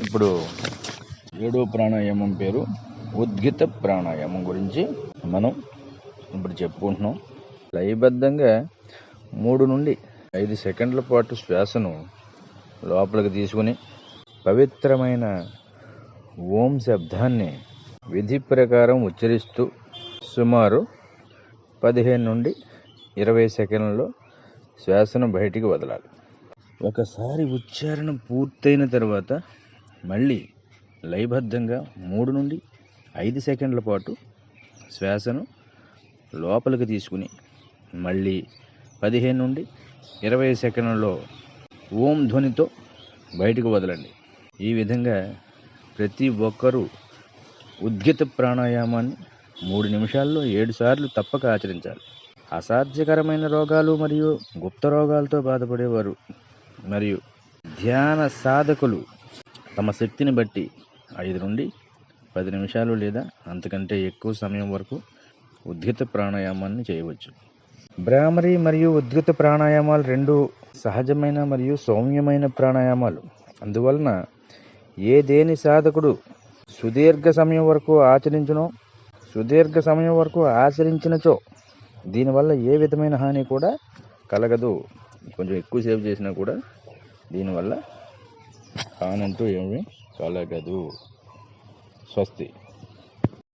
ఇప్పుడు 7వ ప్రాణాయామం పేరు ఉద్గిత ప్రాణాయామం గురించి మనం ఇప్పుడు చెప్పుకుంటున్నాం. లయబద్ధంగా 3 నుండి 5 సెకండ్ల పాటు శ్వాసను లోపలికి తీసుకుని పవిత్రమైన ఓం శబ్దాన్ని విధి ప్రకారం ఉచ్చరిస్తూ సుమారు 15 నుండి 20 సెకండ్లలో శ్వాసను బయటికి వదలాలి. ఒకసారి ఉచ్చారణ పూర్తయిన తర్వాత మళ్ళీ లయబద్ధంగా 3 నుండి 5 సెకండ్ల పాటు శ్వాసను లోపలికి తీసుకుని మళ్ళీ 15 నుండి 20 సెకండ్లలో ఓం ధ్వనితో బయటకు వదలండి. ఈ విధంగా ప్రతి ఒక్కరూ ఉద్గిత ప్రాణాయామాన్ని 3 నిమిషాల్లో 7 సార్లు తప్పక ఆచరించాలి. అసాధ్యకరమైన రోగాలు మరియు గుప్త రోగాలతో బాధపడేవారు మరియు ధ్యాన సాధకులు తమ శక్తిని బట్టి 5 నుండి 10 నిమిషాలు లేదా అంతకంటే ఎక్కువ సమయం వరకు ఉద్గిత ప్రాణాయామాన్ని చేయవచ్చు. భ్రామరి మరియు ఉద్గిత ప్రాణాయామాలు రెండు సహజమైన మరియు సౌమ్యమైన ప్రాణాయామాలు. అందువలన దేని సాధకుడు సుదీర్ఘ సమయం వరకు ఆచరించినచో దీనివల్ల ఏ విధమైన హాని కూడా కలగదు. కొంచెం ఎక్కువసేపు చేసినా కూడా దీనివల్ల హాని అంటూ ఏమీ కలగదు. స్వస్తి.